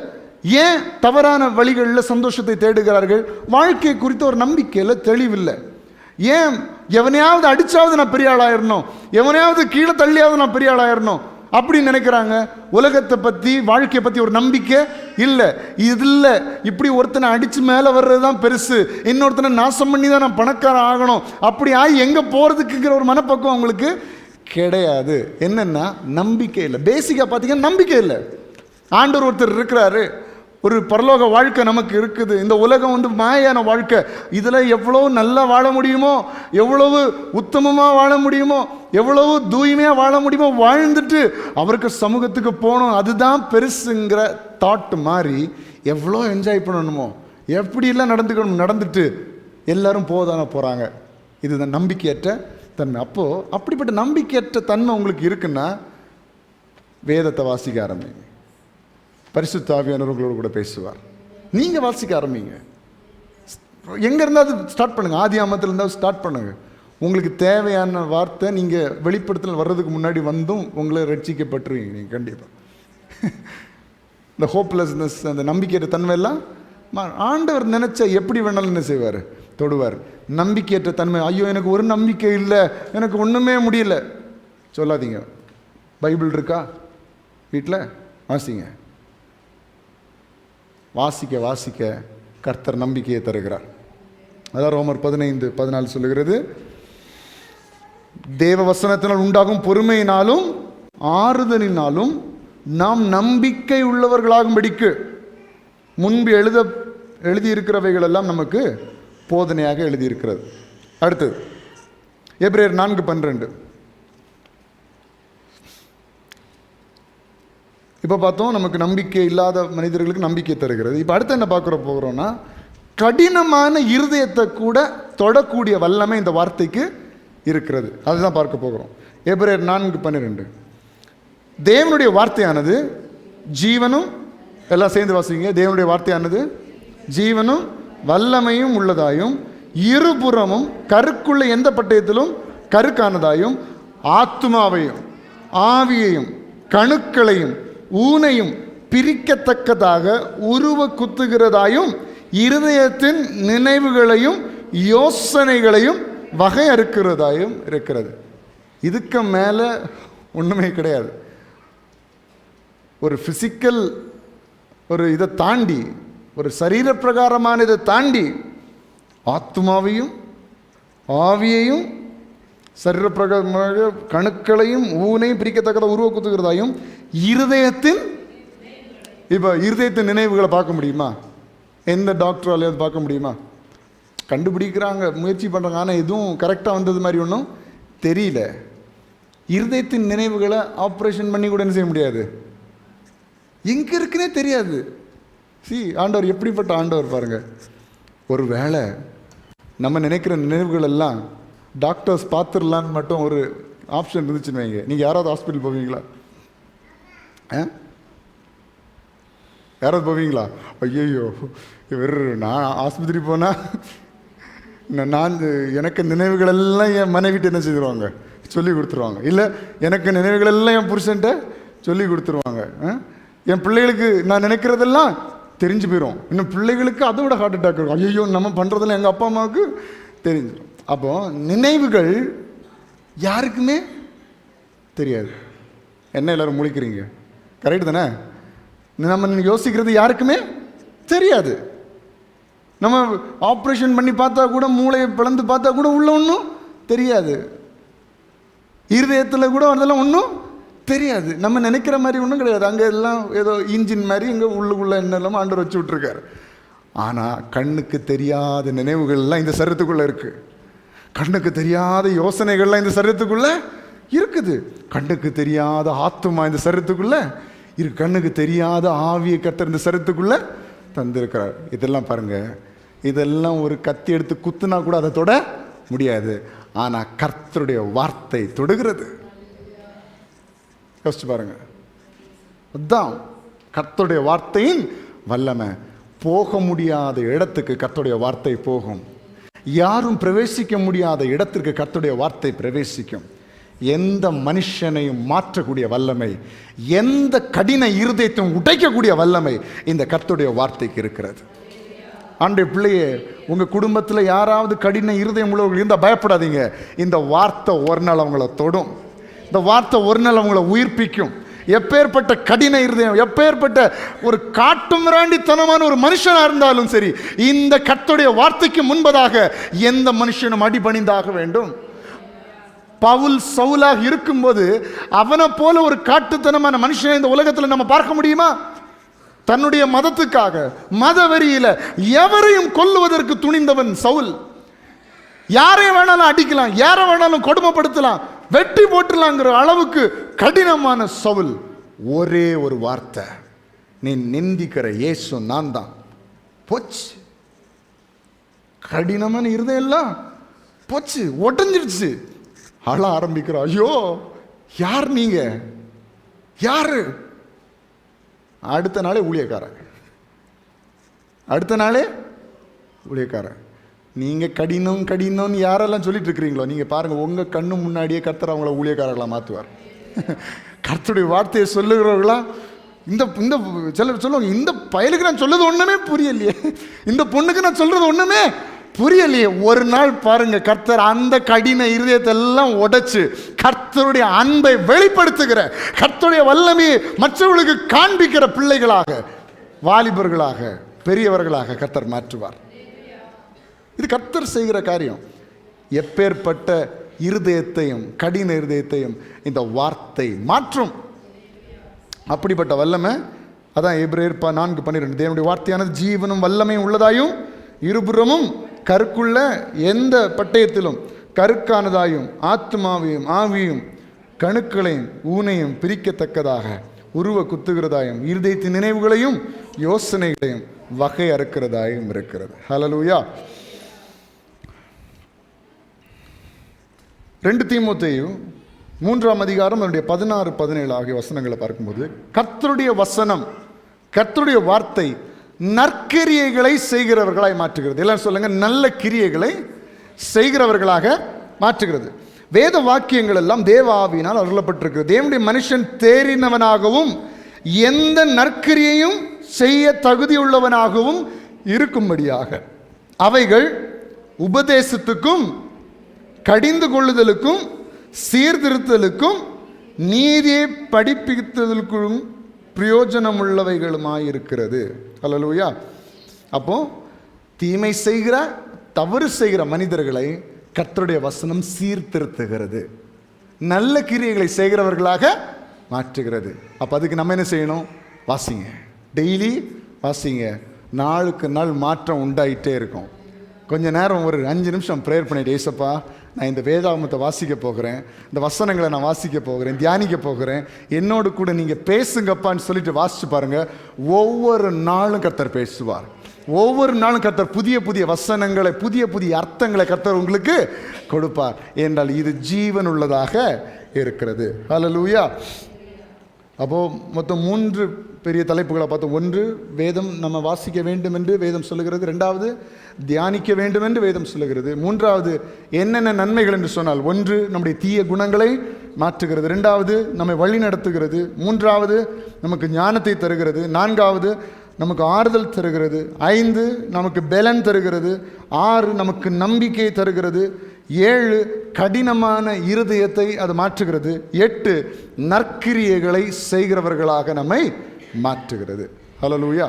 ஏன் தவறான வழிகளில் சந்தோஷத்தை தேடுகிறார்கள்? வாழ்க்கை குறித்த ஒரு நம்பிக்கையில் தெளிவில்லை. ஏன் எவனையாவது அடிச்சாவது நான் பெரிய ஆளாயிரணும், எவனையாவது கீழே தள்ளியாவது நான் பெரிய ஆளாயிரணும் அப்படின்னு நினைக்கிறாங்க. உலகத்தை பற்றி, வாழ்க்கையை பற்றி ஒரு நம்பிக்கை இல்லை. இதில் இப்படி ஒருத்தனை அடித்து மேலே வர்றது தான் பெருசு, இன்னொருத்தனை நாசம் பண்ணி தான் நான் பணக்காரன் ஆகணும், அப்படி ஆகி எங்கே போகிறதுக்குங்கிற ஒரு மனப்பக்குவம் அவங்களுக்கு கிடையாது. என்னென்னா நம்பிக்கை இல்லை. பேசிக்காக பார்த்தீங்கன்னா நம்பிக்கை இல்லை. ஆண்டவர் ஒருத்தர் இருக்கிறாரு, ஒரு பரலோக வாழ்க்கை நமக்கு இருக்குது. இந்த உலகம் மாயான வாழ்க்கை, இதில் எவ்வளோ நல்லா வாழ முடியுமோ, எவ்வளவு உத்தமமாக வாழ முடியுமோ, எவ்வளவு தூய்மையாக வாழ முடியுமோ வாழ்ந்துட்டு அவருக்கு சமூகத்துக்கு போகணும், அதுதான் பெருசுங்கிற தாட் மாதிரி எவ்வளோ என்ஜாய் பண்ணணுமோ, எப்படியெல்லாம் நடந்துட்டு எல்லாரும் போதானே போகிறாங்க. இதுதான் நம்பிக்கையற்ற தன்மை. அப்போது அப்படிப்பட்ட நம்பிக்கையற்ற தன்மை உங்களுக்கு இருக்குன்னா வேதத்தை வாசிக்க ஆரம்பிங்க. பரிசுத்த ஆவியானவர் உங்களோடு கூட பேசுவார். நீங்கள் வாசிக்க ஆரம்பிங்க. எங்கே இருந்தால் அது ஸ்டார்ட் பண்ணுங்கள். ஆதியாகமத்தில் இருந்தால் ஸ்டார்ட் பண்ணுங்கள். உங்களுக்கு தேவையான வார்த்தை நீங்கள் வெளிப்படுத்தல் வர்றதுக்கு முன்னாடி வந்தும் உங்களை ரட்சிக்கப்பட்டுருவீங்க நீங்கள் கண்டிப்பாக. இந்த ஹோப்லெஸ்னஸ், அந்த நம்பிக்கையற்ற தன்மையெல்லாம் ஆண்டவர் நினச்சா எப்படி வேணாலும் என்ன செய்வார், தொடுவார். நம்பிக்கையற்ற தன்மை, ஐயோ எனக்கு ஒரு நம்பிக்கை இல்லை, எனக்கு ஒன்றுமே முடியல சொல்லாதீங்க. பைபிள் இருக்கா வீட்டில்? வாசிங்க. வாசிக்க வாசிக்க கர்த்தர் நம்பிக்கையை தருகிறார். அதான் ரோமர் 15:14 சொல்லுகிறது, தேவ வசனத்தினால் உண்டாகும் பொறுமையினாலும் ஆறுதலினாலும் நாம் நம்பிக்கை உள்ளவர்களாகும்படிக்கு முன்பு எழுதியிருக்கிறவைகள் எல்லாம் நமக்கு போதனையாக எழுதியிருக்கிறது. அடுத்தது எபிரேயர் 4:12. இப்போ பார்த்தோம், நமக்கு நம்பிக்கை இல்லாத மனிதர்களுக்கு நம்பிக்கை தருகிறது. இப்போ அடுத்து என்ன போகிறோம்னா, கடினமான இருதயத்தை கூட தொடக்கூடிய வல்லமை இந்த வார்த்தைக்கு இருக்கிறது. அதுதான் பார்க்க போகிறோம். எபிரேயர் 4:12. தேவனுடைய வார்த்தையானது ஜீவனும், எல்லாம் சேர்ந்து வாசிங்க, தேவனுடைய வார்த்தையானது ஜீவனும் வல்லமையும் உள்ளதாயும் இருபுறமும் கருக்குள்ள எந்த பட்டயத்திலும் கருக்கானதாயும் ஆத்துமாவையும் ஆவியையும் கணுக்களையும் ஊனையும் பிரிக்கத்தக்கதாக உருவ குத்துகிறதாயும் இருதயத்தின் நினைவுகளையும் யோசனைகளையும் வகை அறுக்கிறதாயும் இருக்கிறது. இதுக்கு மேலே ஒன்றுமே கிடையாது. ஒரு ஃபிசிக்கல் ஒரு இதை தாண்டி, ஒரு சரீர பிரகாரமான இதை தாண்டி ஆத்மாவையும் ஆவியையும் சரீர பிரகாரமாக கணுக்களையும் ஊனையும் பிரிக்கத்தக்கதாக உருவ குத்துகிறதாயும் இருதயத்தின், இப்போ இருதயத்தின் நினைவுகளை பார்க்க முடியுமா? எந்த டாக்டராலையாவது பார்க்க முடியுமா? கண்டுபிடிக்கிறாங்க, முயற்சி பண்ணுறாங்க, ஆனால் எதுவும் கரெக்டாக வந்தது மாதிரி ஒன்றும் தெரியல. இருதயத்தின் நினைவுகளை ஆப்ரேஷன் பண்ணி கூட என்ன செய்ய முடியாது, எங்கே இருக்குன்னே தெரியாது. ஆண்டவர் எப்படிப்பட்ட ஆண்டவர் பாருங்க. ஒரு வேளை நம்ம நினைக்கிற நினைவுகள் எல்லாம் டாக்டர்ஸ் பார்த்துடலான்னு மட்டும் ஒரு ஆப்ஷன் இருந்துச்சுன்னு வைங்க, நீங்கள் யாராவது ஹாஸ்பிட்டல் போவீங்களா? யாராவது போவீங்களா? ஐயோ இவர், நான் ஆஸ்பத்திரி போனால் நான் எனக்கு நினைவுகள் எல்லாம் என் மனைவிட்டு என்ன செய்திருவாங்க, சொல்லி கொடுத்துருவாங்க. இல்லை எனக்கு நினைவுகள் எல்லாம் என் புருஷன்ட்ட சொல்லி கொடுத்துருவாங்க. என் பிள்ளைகளுக்கு நான் நினைக்கிறதெல்லாம் தெரிஞ்சு போயிடும். இன்னும் பிள்ளைகளுக்கு அதை விட ஹார்ட் அட்டாக் இருக்கும். ஐயோ நம்ம பண்ணுறதெல்லாம் எங்கள் அப்பா அம்மாவுக்கு தெரிஞ்சிடும். அப்போ நினைவுகள் யாருக்குமே தெரியாது. என்ன எல்லோரும் முழிக்கிறீங்க? கரெக்டு தானே? நம்ம யோசிக்கிறது யாருக்குமே தெரியாது. நம்ம ஆப்ரேஷன் பண்ணி பார்த்தா கூட, மூளையை பிளந்து பார்த்தா கூட உள்ள ஒன்றும் தெரியாது. இருதயத்தில் கூட அதெல்லாம் ஒன்றும் தெரியாது. நம்ம நினைக்கிற மாதிரி ஒன்றும் கிடையாது. அங்கே எல்லாம் ஏதோ இன்ஜின் மாதிரி இங்கே உள்ளுக்குள்ளே என்னெல்லாமோ ஆண்டவர் வச்சு விட்ருக்காரு. ஆனால் கண்ணுக்கு தெரியாத நினைவுகள்லாம் இந்த சரீரத்துக்குள்ளே இருக்குது. கண்ணுக்கு தெரியாத யோசனைகள்லாம் இந்த சரீரத்துக்குள்ளே இருக்குது. கண்ணுக்கு தெரியாத ஆத்துமா இந்த சரீரத்துக்குள்ளே இருக்கு. கண்ணுக்கு தெரியாத ஆவியை கர்த்தர் இந்த சரீரத்துக்குள்ளே தந்திருக்கிறார். இதெல்லாம் பாருங்கள், இதெல்லாம் ஒரு கத்தி எடுத்து குத்துனா கூட அதை தொட முடியாது. ஆனால் கர்த்தருடைய வார்த்தை தொடுகிறது. யோசிச்சு பாருங்க. அதுதான் கர்த்தருடைய வார்த்தையின் வல்லமை. போக முடியாத இடத்துக்கு கர்த்தருடைய வார்த்தை போகும். யாரும் பிரவேசிக்க முடியாத இடத்திற்கு கர்த்தருடைய வார்த்தை பிரவேசிக்கும். எந்த மனுஷனையும் மாற்றக்கூடிய வல்லமை, எந்த கடின இருதயத்தையும் உடைக்கக்கூடிய வல்லமை இந்த கர்த்தருடைய வார்த்தைக்கு இருக்கிறது. ஆண்டவருடைய பிள்ளையே, உங்கள் குடும்பத்தில் யாராவது கடின இருதயம் உள்ளவர்கள் இருந்தால் பயப்படாதீங்க. இந்த வார்த்தை ஒரு நாள் அவங்கள தொடும். இந்த வார்த்தை ஒரு நாள் அவங்கள உயிர்ப்பிக்கும். எப்பேற்பட்ட கடின இருதயம், எப்பேற்பட்ட ஒரு காட்டு மிராண்டித்தனமான ஒரு மனுஷனாக இருந்தாலும் சரி, இந்த கர்த்தருடைய வார்த்தைக்கு முன்பதாக எந்த மனுஷனும் அடிபணிந்தாக வேண்டும். பவுல் சவுலாக இருக்கும்போது அவனை போல ஒரு காட்டுத்தனமான மனுஷனை இந்த உலகத்தில் நம்ம பார்க்க முடியுமா? தன்னுடைய மதத்துக்காக மத வெறியில எவரையும் கொல்லுவதற்கு துணிந்தவன் சவுல். யாரை வேணாலும் அடிக்கலாம், யாரை வேணாலும் கொடுமைப்படுத்தலாம், வெட்டி போட்டுலாங்கிற அளவுக்கு கடினமான சவுல். ஒரே ஒரு வார்த்தை, நீ நிந்திக்கிற இயேசு நான் தான், போச்சு. கடினமான இருதயம் எல்லாம் போச்சு, உடஞ்சிருச்சு. அழ ஆரம்பிக்கிற, ஐயோ யார் நீங்க, யாரு? அடுத்த நாளே ஊழியக்காரன். அடுத்த நாளே ஊழியக்காரன். நீங்கள் கடினம்னு யாரெல்லாம் சொல்லிட்டு இருக்கிறீங்களோ, நீங்கள் பாருங்கள், உங்கள் கண்ணு முன்னாடியே கர்த்தர் அவங்கள ஊழியக்காரர்களாக மாற்றுவார். கர்த்தருடைய வார்த்தையை சொல்லுகிறவர்களா இந்த சிலர் சொல்லுவாங்க, இந்த பயலுக்கு நான் சொல்றது ஒன்றுமே புரியலையே, இந்த பொண்ணுக்கு நான் சொல்றது ஒன்றுமே புரியலையே. ஒரு நாள் பாருங்க, கர்த்தர் அந்த கடின இருதயத்தை எல்லாம் உடைச்சு கர்த்தருடைய அன்பை வெளிப்படுத்துகிற, கர்த்தருடைய வல்லமையை மற்றவர்களுக்கு காண்பிக்கிற பிள்ளைகளாக, வாலிபர்களாக, பெரியவர்களாக கர்த்தர் மாற்றுவார். இது கர்த்தர் செய்கிற காரியம். எப்பேற்பட்ட இருதயத்தையும் கடின இருதயத்தையும் இந்த வார்த்தை மாற்றும். அப்படிப்பட்ட வல்லமை அதான் எபிரேயர் 4:12, தேவனுடைய வார்த்தையானது ஜீவனும் வல்லமையும் உள்ளதாயும் இருபுறமும் கருக்குள்ள எந்த பட்டயத்திலும் கருக்கானதாயும் ஆத்மாவையும் ஆவியும் கணுக்களையும் ஊனையும் பிரிக்கத்தக்கதாக உருவ குத்துகிறதாயும் இருதயத்தின் நினைவுகளையும் யோசனைகளையும் வகை அறுக்கிறதாயும் இருக்கிறது. ஹல்லேலூயா. 2 தீமோத்தேயு 3:16-17 ஆகிய வசனங்களை பார்க்கும்போது, கர்த்தருடைய வசனம், கர்த்தருடைய வார்த்தை நற்கிரியைகளை செய்கிறவர்களாய் மாற்றுகிறது. எல்லாம் சொல்லுங்க, நல்ல கிரியைகளை செய்கிறவர்களாக மாற்றுகிறது. வேத வாக்கியங்கள் எல்லாம் தேவ ஆவியினால் அருளப்பட்டிருக்கிறது. தேவனுடைய மனுஷன் தேறினவனாகவும் எந்த நற்கிரியையும் செய்ய தகுதியுள்ளவனாகவும் இருக்கும்படியாக அவைகள் உபதேசத்துக்கும் கடிந்து கொள்ளுதலுக்கும் சீர்திருத்தலுக்கும் நீதியை படிப்பித்தலுக்கும் பிரயோஜனம் உள்ளவைகளுமாயிருக்கிறது. ஹல்லேலூயா. அப்போ தீமை செய்கிற, தவறு செய்கிற மனிதர்களை கர்த்தருடைய வசனம் சீர்திருத்துகிறது, நல்ல கிரியைகளை செய்கிறவர்களாக மாற்றுகிறது. அப்போ அதுக்கு நம்ம என்ன செய்யணும்? வாசிங்க, டெய்லி வாசிங்க. நாளுக்கு நாள் மாற்றம் உண்டாயிட்டே இருக்கும். கொஞ்ச நேரம் ஒரு 5 நிமிஷம் ப்ரேயர் பண்ணிட்டு, ஏசப்பா நான் இந்த வேதாகமத்தை வாசிக்க போகிறேன், இந்த வசனங்களை நான் வாசிக்க போகிறேன், தியானிக்க போகிறேன், என்னோடு கூட நீங்கள் பேசுங்கப்பான்னு சொல்லிட்டு வாசிச்சு பாருங்கள். ஒவ்வொரு நாளும் கர்த்தர் பேசுவார். ஒவ்வொரு நாளும் கர்த்தர் புதிய புதிய வசனங்களை, புதிய புதிய அர்த்தங்களை கர்த்தர் உங்களுக்கு கொடுப்பார். என்றால் இது ஜீவன் உள்ளதாக இருக்கிறது. ஹல்லேலூயா. அப்போது மொத்தம் 3 பெரிய தலைப்புகளை பார்த்தோம். 1, வேதம் நம்ம வாசிக்க வேண்டும் என்று வேதம் சொல்லுகிறது. 2வது, தியானிக்க வேண்டும் என்று வேதம் சொல்லுகிறது. 3வது, என்னென்ன நன்மைகள் என்று சொன்னால், 1 நம்முடைய தீய குணங்களை மாற்றுகிறது, 2வது நம்மை வழி நடத்துகிறது, 3வது நமக்கு ஞானத்தை தருகிறது, 4வது நமக்கு ஆறுதல் தருகிறது, 5 நமக்கு பலன் தருகிறது, 6 நமக்கு நம்பிக்கை தருகிறது, 7 கடினமான இருதயத்தை அது மாற்றுகிறது, 8 நற்கிரியைகளை செய்கிறவர்களாக நம்மை மாற்றுகிறது. ஹல்லேலூயா.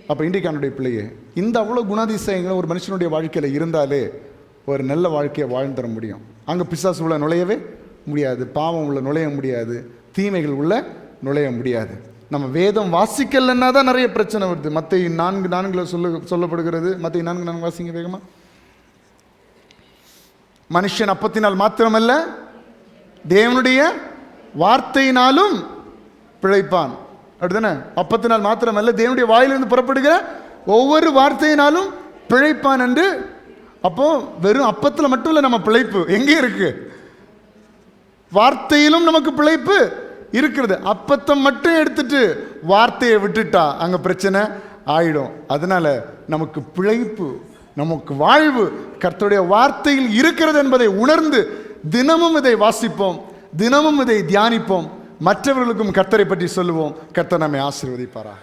அப்போ இன்றைக்கானுடைய பிள்ளையே, இந்த அவ்வளோ குணாதிசயங்கள் ஒரு மனுஷனுடைய வாழ்க்கையில் இருந்தாலே ஒரு நல்ல வாழ்க்கையை வாழ்ந்துட முடியும். அங்கே பிசாசு உள்ள நுழையவே முடியாது, பாவம் உள்ள நுழைய முடியாது, தீமைகள் உள்ள நுழைய முடியாது. நம்ம வேதம் வாசிக்கலைன்னா தான் நிறைய பிரச்சனை வருது. மத்தேயு 4:4 சொல்லப்படுகிறது. மத்தேயு 4:4 வாசிங்க வேகமா. மனுஷன் அப்பத்தினால் மாத்திரமல்ல தேவனுடைய வார்த்தையினாலும் பிழைப்பான். அப்படிதானே? அப்பத்தினால் மாத்திரமல்ல தேவனுடைய வாயிலிருந்து புறப்படுகிற ஒவ்வொரு வார்த்தையினாலும் பிழைப்பான் என்று. அப்போ வெறும் அப்பத்தில் மட்டும் இல்லை நம்ம பிழைப்பு, எங்கே இருக்கு? வார்த்தையிலும் நமக்கு பிழைப்பு இருக்கிறது. அப்பத்தை மட்டும் எடுத்துட்டு வார்த்தையை விட்டுட்டா அங்கே பிரச்சனை ஆயிடும். அதனால நமக்கு பிழைப்பு, நமக்கு வாழ்வு கர்த்தருடைய வார்த்தையில் இருக்கிறது என்பதை உணர்ந்து தினமும் இதை வாசிப்போம், தினமும் இதை தியானிப்போம், மற்றவர்களுக்கும் கர்த்தரை பற்றி சொல்லுவோம். கர்த்தர் நம்மை ஆசீர்வதிப்பாராக.